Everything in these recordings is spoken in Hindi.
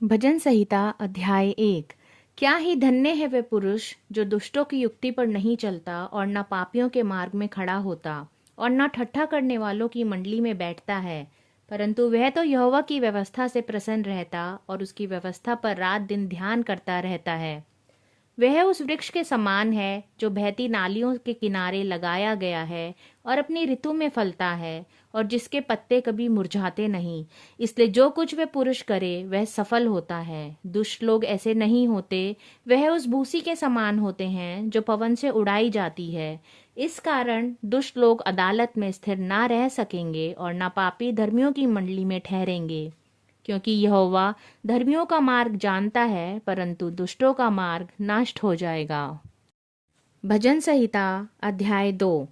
भजन संहिता अध्याय 1। क्या ही धन्य है वे पुरुष जो दुष्टों की युक्ति पर नहीं चलता और न पापियों के मार्ग में खड़ा होता और न ठट्ठा करने वालों की मंडली में बैठता है, परंतु वह तो यहोवा की व्यवस्था से प्रसन्न रहता और उसकी व्यवस्था पर रात दिन ध्यान करता रहता है। वह उस वृक्ष के समान है जो बहती नालियों के किनारे लगाया गया है और अपनी ऋतु में फलता है और जिसके पत्ते कभी मुरझाते नहीं। इसलिए जो कुछ वह पुरुष करे वह सफल होता है। दुष्ट लोग ऐसे नहीं होते, वह उस भूसी के समान होते हैं जो पवन से उड़ाई जाती है। इस कारण दुष्ट लोग अदालत में स्थिर ना रह सकेंगे और ना पापी धर्मियों की मंडली में ठहरेंगे, क्योंकि यहोवा धर्मियों का मार्ग जानता है, परंतु दुष्टों का मार्ग नष्ट हो जाएगा। भजन संहिता अध्याय 2।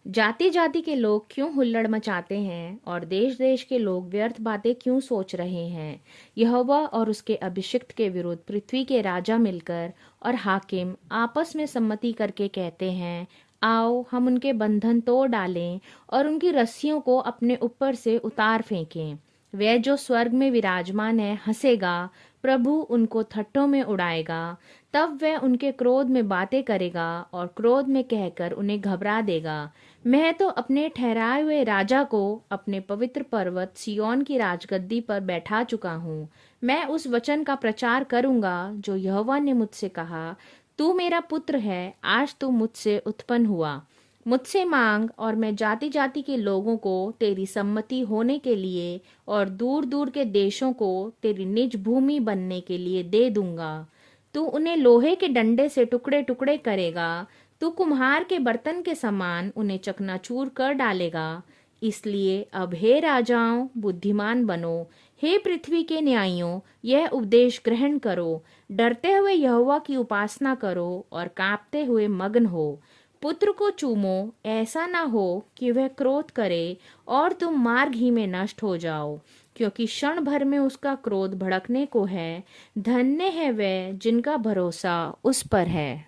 जाति जाति के लोग क्यों हुल्लड़ मचाते हैं और देश देश के लोग व्यर्थ बातें क्यों सोच रहे हैं। यहोवा और उसके अभिषिक्त के विरुद्ध पृथ्वी के राजा मिलकर और हाकिम आपस में सम्मति करके कहते हैं, आओ हम उनके बंधन तोड़ डालें और उनकी रस्सियों को अपने ऊपर से उतार फेंकें। वह जो स्वर्ग में विराजमान है हंसेगा, प्रभु उनको थट्टों में उड़ाएगा। तब वह उनके क्रोध में बातें करेगा और क्रोध में कहकर उन्हें घबरा देगा। मैं तो अपने ठहराए हुए राजा को अपने पवित्र पर्वत सिय्योन की राजगद्दी पर बैठा चुका हूँ। मैं उस वचन का प्रचार करूंगा जो यहोवा ने मुझसे कहा, तू मेरा पुत्र है, आज तू मुझसे उत्पन्न हुआ। मुझसे मांग और मैं जाति जाति के लोगों को तेरी सम्मति होने के लिए और दूर दूर के देशों को तेरी निज भूमि बनने के लिए दे दूंगा। तू उन्हें लोहे के डंडे से टुकड़े टुकड़े करेगा, तू कुम्हार के बर्तन के समान उन्हें चकनाचूर कर डालेगा। इसलिए अब हे राजाओं बुद्धिमान बनो, हे पृथ्वी के न्यायियों यह उपदेश ग्रहण करो। डरते हुए यहोवा की उपासना करो और कांपते हुए मग्न हो। पुत्र को चूमो, ऐसा ना हो कि वह क्रोध करे और तुम मार्ग ही में नष्ट हो जाओ, क्योंकि क्षण भर में उसका क्रोध भड़कने को है। धन्य है वे जिनका भरोसा उस पर है।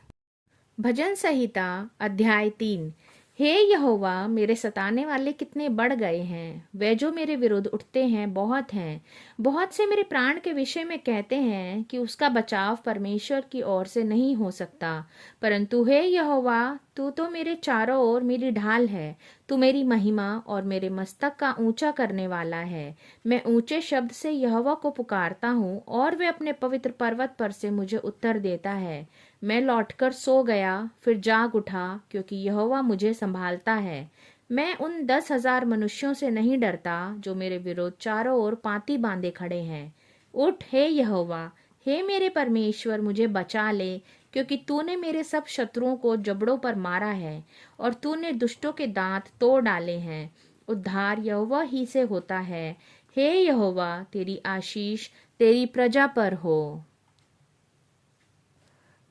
भजन संहिता अध्याय 3। हे यहोवा, मेरे सताने वाले कितने बढ़ गए हैं, वे जो मेरे विरुद्ध उठते हैं बहुत हैं। बहुत से मेरे प्राण के विषय में कहते हैं कि उसका बचाव परमेश्वर की ओर से नहीं हो सकता। परंतु हे यहोवा, तू तो मेरे चारों ओर मेरी ढाल है। तू मेरी महिमा और मेरे मस्तक का ऊंचा करने वाला है। मैं ऊंचे शब्द से यहोवा को पुकारता हूँ और वह अपने पवित्र पर्वत पर से मुझे उत्तर देता है। मैं लौटकर सो गया, फिर जाग उठा, क्योंकि यहोवा मुझे संभालता है। मैं उन 10,000 मनुष्यों से नहीं डरता जो मेरे विरोध चारों ओर पांति बांधे खड़े हैं। उठ हे यहोवा, हे मेरे परमेश्वर, मुझे बचा ले, क्योंकि तूने मेरे सब शत्रुओं को जबड़ों पर मारा है और तूने दुष्टों के दांत तोड़ डाले हैं। उद्धार यहोवा ही से होता है। हे यहोवा, तेरी आशीष तेरी प्रजा पर हो।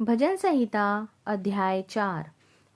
भजन संहिता अध्याय 4।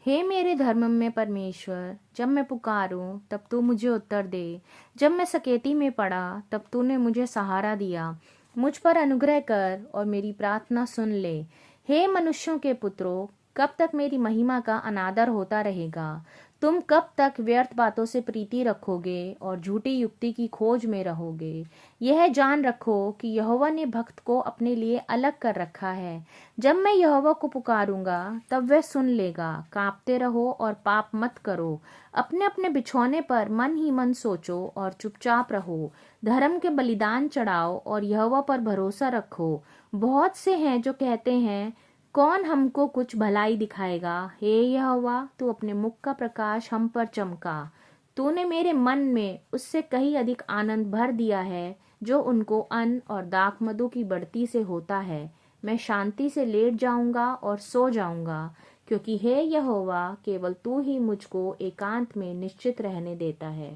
हे मेरे धर्म में परमेश्वर, जब मैं पुकारूं तब तू मुझे उत्तर दे। जब मैं सकेती में पड़ा तब तूने मुझे सहारा दिया। मुझ पर अनुग्रह कर और मेरी प्रार्थना सुन ले। हे मनुष्यों के पुत्रों, कब तक मेरी महिमा का अनादर होता रहेगा। तुम कब तक व्यर्थ बातों से प्रीति रखोगे और झूठी युक्ति की खोज में रहोगे। यह जान रखो कि यहोवा ने भक्त को अपने लिए अलग कर रखा है। जब मैं यहोवा को पुकारूंगा तब वह सुन लेगा। कांपते रहो और पाप मत करो। अपने अपने बिछौने पर मन ही मन सोचो और चुपचाप रहो। धर्म के बलिदान चढ़ाओ और यहोवा पर भरोसा रखो। बहुत से हैं जो कहते हैं, कौन हमको कुछ भलाई दिखाएगा। हे यहोवा, तू अपने मुख का प्रकाश हम पर चमका। तूने मेरे मन में उससे कहीं अधिक आनंद भर दिया है जो उनको अन्न और दाख मधु की बढ़ती से होता है। मैं शांति से लेट जाऊंगा और सो जाऊंगा, क्योंकि हे यहोवा, केवल तू ही मुझको एकांत में निश्चित रहने देता है।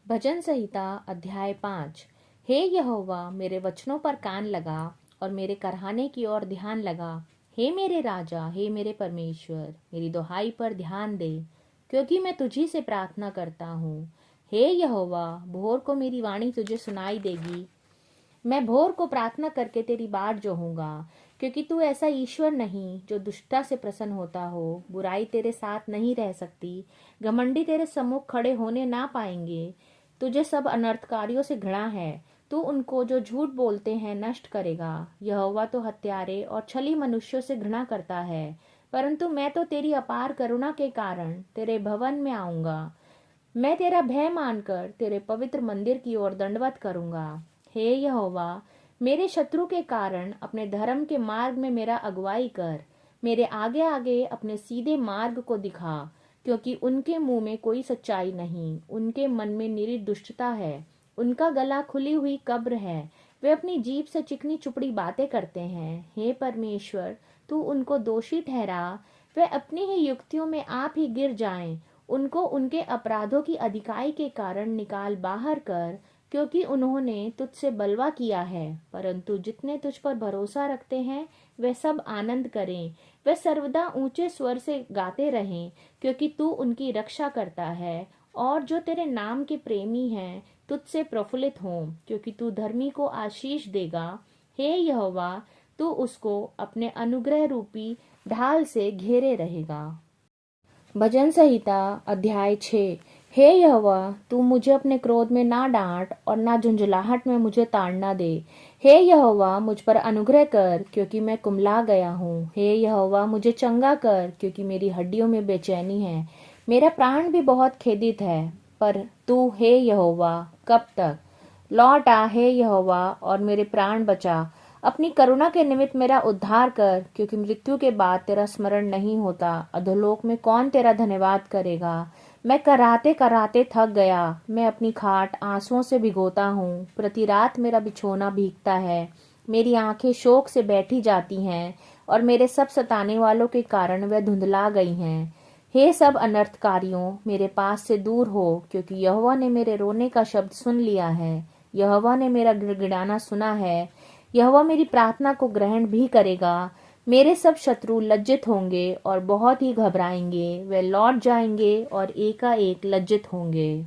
भजन संहिता अध्याय 5। हे यहोवा, मेरे वचनों पर कान लगा और मेरे कराहने की ओर ध्यान लगा। हे मेरे राजा, हे मेरे परमेश्वर, मेरी दुहाई पर ध्यान दे, क्योंकि मैं तुझी से प्रार्थना करता हूँ। हे यहोवा, भोर को मेरी वाणी तुझे सुनाई देगी। मैं भोर को प्रार्थना करके तेरी बाट जोहूंगा, क्योंकि तू ऐसा ईश्वर नहीं जो दुष्टता से प्रसन्न होता हो। बुराई तेरे साथ नहीं रह सकती, घमंडी तेरे सम्मुख खड़े होने ना पाएंगे। तुझे सब अनर्थकारियों से घृणा है। तू उनको जो झूठ बोलते हैं नष्ट करेगा। यहोवा तो हत्यारे और छली मनुष्यों से घृणा करता है, परंतु मैं तो तेरी अपार करुणा के कारण तेरे भवन में आऊंगा। मैं तेरा भय मानकर तेरे पवित्र मंदिर की ओर दंडवत करूंगा। हे यहोवा, मेरे शत्रु के कारण अपने धर्म के मार्ग में मेरा अगुवाई कर। मेरे आगे आगे अपने सीधे मार्ग को दिखा, क्योंकि उनके मुंह में कोई सच्चाई नहीं, उनके मन में निरी दुष्टता है। उनका गला खुली हुई कब्र है, वे अपनी जीभ से चिकनी चुपड़ी बातें करते हैं। हे परमेश्वर, तू उनको दोषी ठहरा, वे अपनी ही युक्तियों में आप ही गिर जाएं। उनको उनके अपराधों की अधिकाई के कारण निकाल बाहर कर, क्योंकि उन्होंने तुझसे बलवा किया है। परंतु जितने तुझ पर भरोसा रखते हैं वे सब आनंद करें, वे सर्वदा ऊंचे स्वर से गाते रहें, क्योंकि तू उनकी रक्षा करता है। और जो तेरे नाम के प्रेमी हैं तुझसे प्रफुल्लित हों, क्योंकि तू धर्मी को आशीष देगा। हे यहोवा, तू उसको अपने अनुग्रह रूपी ढाल से घेरे रहेगा। भजन संहिता अध्याय 6। हे यहोवा, तू मुझे अपने क्रोध में ना डांट और ना झुंझलाहट में मुझे ताड़ना दे। हे यहोवा, मुझ पर अनुग्रह कर, क्योंकि मैं कुम्हला गया हूँ। हे यहोवा, मुझे चंगा कर, क्योंकि मेरी हड्डियों में बेचैनी है। मेरा प्राण भी बहुत खेदित है। पर तू हे यहोवा कब तक? लौट आ हे यहोवा, और मेरे प्राण बचा। अपनी करुणा के निमित्त मेरा उद्धार कर, क्योंकि मृत्यु के बाद तेरा स्मरण नहीं होता। अधोलोक में कौन तेरा धन्यवाद करेगा? मैं कराते कराते थक गया, मैं अपनी खाट आंसुओं से भिगोता हूँ। प्रति रात मेरा बिछौना भीगता है, मेरी आंखें शोक से बैठी जाती हैं, और मेरे सब सताने वालों के कारण वह धुंधला गई हैं। हे सब अनर्थकारियों, मेरे पास से दूर हो, क्योंकि यहोवा ने मेरे रोने का शब्द सुन लिया है। यहोवा ने मेरा गिड़गिड़ाना सुना है। यहोवा मेरी प्रार्थना को ग्रहण भी करेगा। मेरे सब शत्रु लज्जित होंगे और बहुत ही घबराएंगे, वे लौट जाएंगे और एकाएक लज्जित होंगे।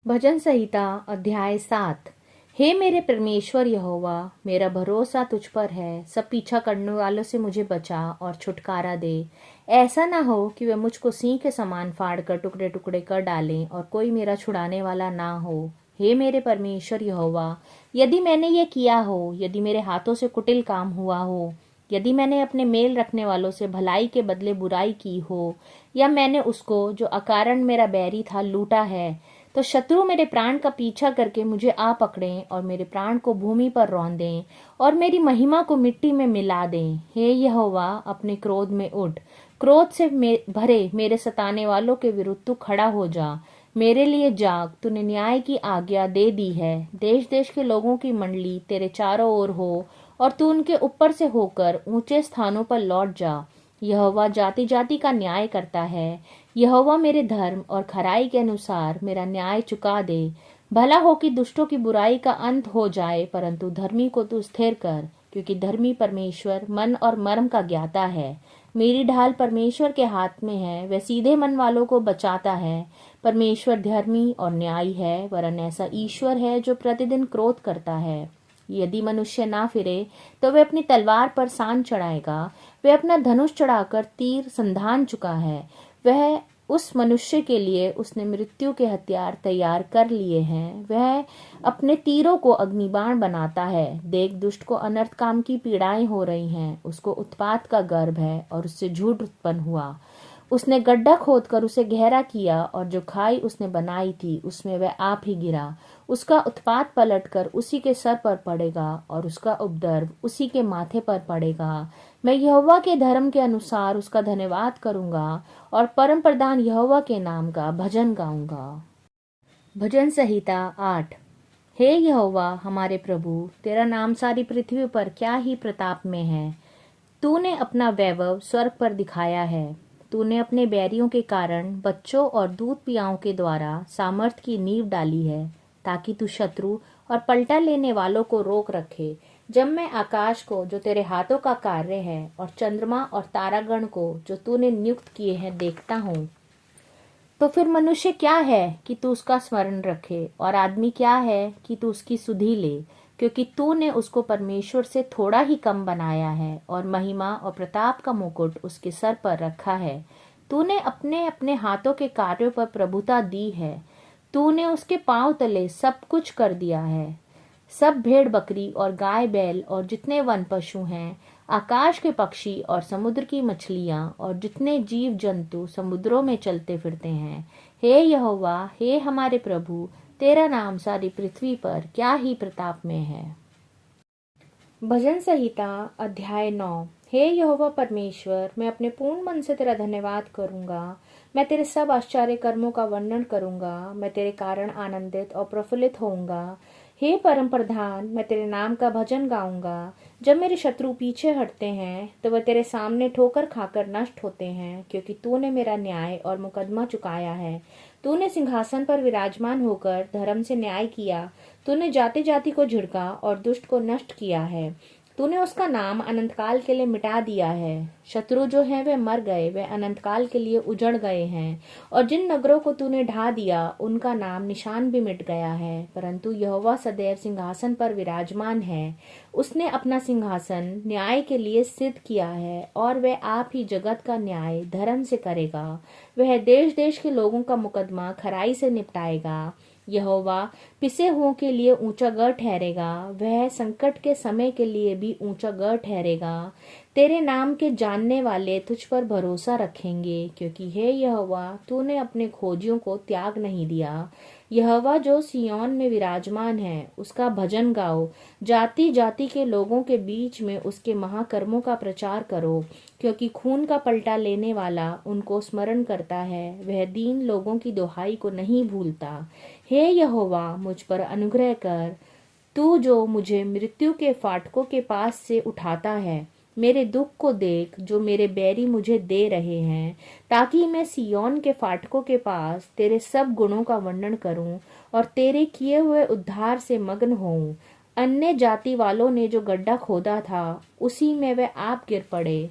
भजन संहिता अध्याय 7। हे मेरे परमेश्वर यहोवा, मेरा भरोसा तुझ पर है। सब पीछा करने वालों से मुझे बचा और छुटकारा दे। ऐसा ना हो कि वे मुझको सिंह के समान फाड़ कर टुकड़े टुकड़े कर डालें और कोई मेरा छुड़ाने वाला ना हो। हे मेरे परमेश्वर यहोवा, यदि मैंने ये किया हो, यदि मेरे हाथों से कुटिल काम हुआ हो, यदि मैंने अपने मेल रखने वालों से भलाई के बदले बुराई की हो, या मैंने उसको जो अकारण मेरा बैरी था लूटा है, तो शत्रु मेरे प्राण का पीछा करके मुझे आ पकड़ें और मेरे प्राण को भूमि पर रौंद दें और मेरी महिमा को मिट्टी में मिला दें। हे यहोवा, अपने क्रोध में उठ, क्रोध से भरे मेरे सताने वालों के विरुद्ध तू खड़ा हो जा। मेरे लिए जाग, तूने न्याय की आज्ञा दे दी है। देश देश के लोगों की मंडली तेरे चारों ओर हो, और तू उनके ऊपर से होकर ऊंचे स्थानों पर लौट जा। यहोवा जाति जाति का न्याय करता है। यहोवा मेरे धर्म और खराई के अनुसार मेरा न्याय चुका दे। भला हो कि दुष्टों की बुराई का अंत हो जाए, परंतु धर्मी को तू स्थिर कर, क्योंकि धर्मी परमेश्वर मन और मर्म का ज्ञाता है। मेरी ढाल परमेश्वर के हाथ में है, वह सीधे मन वालों को बचाता है। परमेश्वर धर्मी और न्यायी है, वरन ऐसा ईश्वर है जो प्रतिदिन क्रोध करता है। यदि मनुष्य ना फिरे तो वे अपनी तलवार पर सान चढ़ाएगा। वे अपना धनुष चढ़ाकर तीर संधान चुका है। वह उस मनुष्य के लिए उसने मृत्यु के हथियार तैयार कर लिए हैं। वह अपने तीरों को अग्निबाण बनाता है। देख, दुष्ट को अनर्थ काम की पीड़ाएं हो रही हैं। उसको उत्पात का गर्भ है और उससे झूठ उत्पन्न हुआ। उसने गड्ढा खोदकर उसे गहरा किया, और जो खाई उसने बनाई थी उसमें वह आप ही गिरा। उसका उत्पात पलटकर उसी के सर पर पड़ेगा, और उसका उपद्रव उसी के माथे पर पड़ेगा। मैं यहोवा के धर्म के अनुसार उसका धन्यवाद करूंगा, और परम प्रधान यहोवा के नाम का भजन गाऊंगा। भजन संहिता 8। हे यहोवा हमारे प्रभु, तेरा नाम सारी पृथ्वी पर क्या ही प्रताप में है। तूने अपना वैभव स्वर्ग पर दिखाया है। तूने अपने बैरियों के कारण बच्चों और दूध पियाओं के द्वारा सामर्थ की नींव डाली है, ताकि तू शत्रु और पलटा लेने वालों को रोक रखे। जब मैं आकाश को जो तेरे हाथों का कार्य है, और चंद्रमा और तारागण को जो तूने नियुक्त किए हैं देखता हूँ, तो फिर मनुष्य क्या है कि तू उसका स्मरण रखे, और आदमी क्या है कि तू उसकी सुधि ले। क्योंकि तूने उसको परमेश्वर से थोड़ा ही कम बनाया है, और महिमा और प्रताप का मुकुट उसके सर पर रखा है। तूने अपने अपने हाथों के कार्यों पर प्रभुता दी है। तूने उसके पांव तले सब कुछ कर दिया है। सब भेड़ बकरी और गाय बैल और जितने वन पशु हैं, आकाश के पक्षी और समुद्र की मछलियां और जितने जीव जंतु समुद्रों में चलते फिरते हैं, हे यहोवा, हे हमारे प्रभु, तेरा नाम सारी पृथ्वी पर क्या ही प्रताप में है। भजन संहिता अध्याय 9। हे यहोवा परमेश्वर, मैं अपने पूर्ण मन से तेरा धन्यवाद करूंगा। मैं तेरे सब आश्चर्य कर्मों का वर्णन करूंगा। मैं तेरे कारण आनंदित और प्रफुल्लित होऊंगा। हे परम प्रधान, मैं तेरे नाम का भजन गाऊंगा। जब मेरे शत्रु पीछे हटते हैं तो वह तेरे सामने ठोकर खाकर नष्ट होते हैं, क्योंकि तूने मेरा न्याय और मुकदमा चुकाया है। तूने सिंहासन पर विराजमान होकर धर्म से न्याय किया। तूने जाति जाति को झिड़का और दुष्ट को नष्ट किया है। तूने उसका नाम अनंतकाल के लिए मिटा दिया है। शत्रु जो हैं वे मर गए, वे अनंतकाल के लिए उजड़ गए हैं। और जिन नगरों को तूने ढा दिया उनका नाम निशान भी मिट गया है। परंतु यहोवा सदैव सिंहासन पर विराजमान है। उसने अपना सिंहासन न्याय के लिए सिद्ध किया है, और वह आप ही जगत का न्याय धर्म से करेगा। वह देश देश के लोगों का मुकदमा खराई से निपटाएगा। यहोवा पिसे हुओं के लिए ऊंचा गढ़ ठहरेगा। वह संकट के समय के लिए भी ऊंचा गढ़ ठहरेगा। तेरे नाम के जानने वाले तुझ पर भरोसा रखेंगे, क्योंकि हे यहोवा, तूने अपने खोजियों को त्याग नहीं दिया। यहोवा जो सिय्योन में विराजमान है, उसका भजन गाओ। जाति जाति के लोगों के बीच में उसके महाकर्मों का प्रचार करो, क्योंकि खून का पलटा लेने वाला उनको स्मरण करता है। वह दीन लोगों की दुहाई को नहीं भूलता। हे यहोवा, मुझ पर अनुग्रह कर। तू जो मुझे मृत्यु के फाटकों के पास से उठाता है, मेरे दुख को देख जो मेरे बैरी मुझे दे रहे हैं, ताकि मैं सिय्योन के फाटकों के पास तेरे सब गुणों का वर्णन करूं और तेरे किए हुए उद्धार से मग्न होऊं। अन्य जाति वालों ने जो गड्ढा खोदा था, उसी में वे आप गिर पड़े।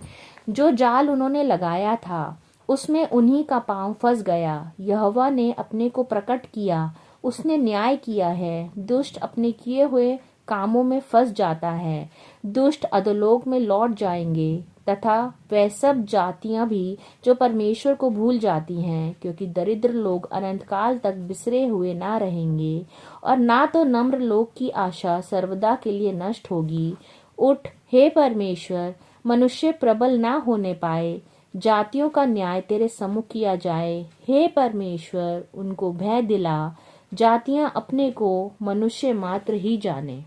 जो जाल उन्होंने लगाया था, उसमें उन्हीं का पांव फंस गया। यहोवा ने अपने को प्रकट किया, उसने न्याय किया है। दुष्ट अपने किए हुए कामों में फंस जाता है। दुष्ट अधोलोक में लौट जाएंगे, तथा वह सब जातियां भी जो परमेश्वर को भूल जाती हैं, क्योंकि दरिद्र लोग अनंतकाल तक बिसरे हुए ना रहेंगे, और ना तो नम्र लोग की आशा सर्वदा के लिए नष्ट होगी। उठ हे परमेश्वर, मनुष्य प्रबल ना होने पाए। जातियों का न्याय तेरे सम्मुख किया जाए। हे परमेश्वर, उनको भय दिला। जातियां अपने को मनुष्य मात्र ही जाने।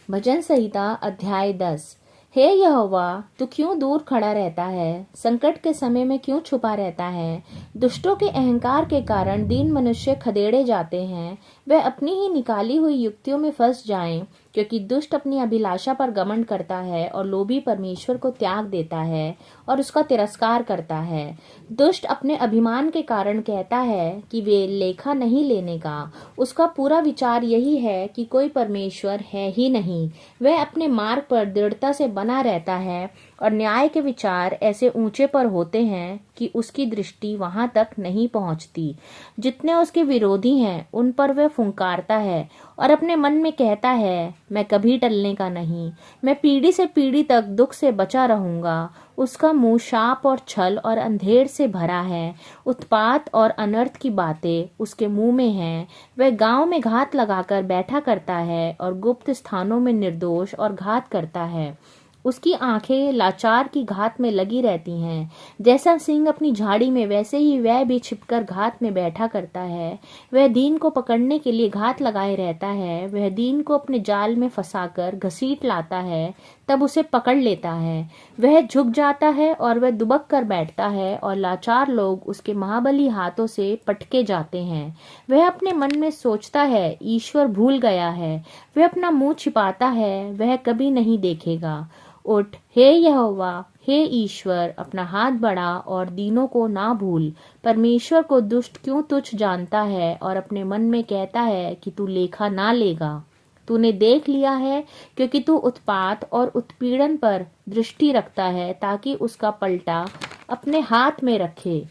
भजन संहिता अध्याय 10। हे यहोवा, तू क्यों दूर खड़ा रहता है? संकट के समय में क्यों छुपा रहता है? दुष्टों के अहंकार के कारण दीन मनुष्य खदेड़े जाते हैं। वे अपनी ही निकाली हुई युक्तियों में फंस जाएं, क्योंकि दुष्ट अपनी अभिलाषा पर घमंड करता है और लोभी परमेश्वर को त्याग देता है और उसका तिरस्कार करता है। दुष्ट अपने अभिमान के कारण कहता है कि वे लेखा नहीं लेने का। उसका पूरा विचार यही है कि कोई परमेश्वर है ही नहीं। वह अपने मार्ग पर दृढ़ता से बना रहता है, और न्याय के विचार ऐसे ऊंचे पर होते हैं कि उसकी दृष्टि वहां तक नहीं पहुंचती। जितने उसके विरोधी हैं उन पर वह फुंकारता है और अपने मन में कहता है, मैं कभी टलने का नहीं, मैं पीढ़ी से पीढ़ी तक दुख से बचा रहूंगा। उसका मुंह शाप और छल और अंधेर से भरा है। उत्पात और अनर्थ की बातें उसके मुंह में हैं। वह गांव में घात लगाकर बैठा करता है और गुप्त स्थानों में निर्दोष और घात करता है। उसकी आंखें लाचार की घात में लगी रहती हैं। जैसा सिंह अपनी झाड़ी में, वैसे ही वह भी छिपकर घात में बैठा करता है। वह दीन को पकड़ने के लिए घात लगाए रहता है। वह दीन को अपने जाल में फंसाकर घसीट लाता है, तब उसे पकड़ लेता है। वह झुक जाता है और वह दुबक कर बैठता है, और लाचार लोग उसके महाबली हाथों से पटके जाते हैं। वह अपने मन में सोचता है, ईश्वर भूल गया है। वह अपना मुंह छिपाता है, वह कभी नहीं देखेगा। उठ हे यहोवा, हे ईश्वर, अपना हाथ बढ़ा और दीनों को ना भूल। परमेश्वर को दुष्ट क्यों तुच्छ जानता है और अपने मन में कहता है कि तू लेखा ना लेगा। तूने देख लिया है, क्योंकि तू उत्पात और उत्पीड़न पर दृष्टि रखता है, ताकि उसका पलटा अपने हाथ में रखे।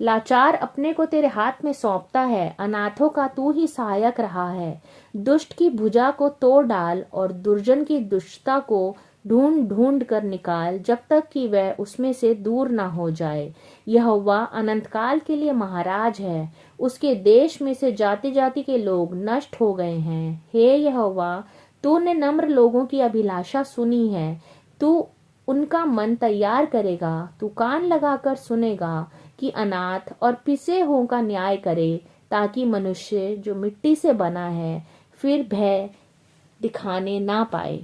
लाचार अपने को तेरे हाथ में सौंपता है। अनाथों का तू ही सहायक रहा है। दुष्ट की भुजा को तोड़ डाल और दुर्जन की दुष्टता को ढूंढ ढूंढ कर निकाल, जब तक कि वह उसमें से दूर ना हो जाए। यहोवा अनंत काल के लिए महाराज है, उसके देश में से जाति जाति के लोग नष्ट हो गए हैं। हे यहोवा, तूने नम्र लोगों की अभिलाषा सुनी है, तू उनका मन तैयार करेगा। तू कान लगाकर सुनेगा कि अनाथ और पिसे हुओं का न्याय करे, ताकि मनुष्य जो मिट्टी से बना है फिर भय दिखाने ना पाए।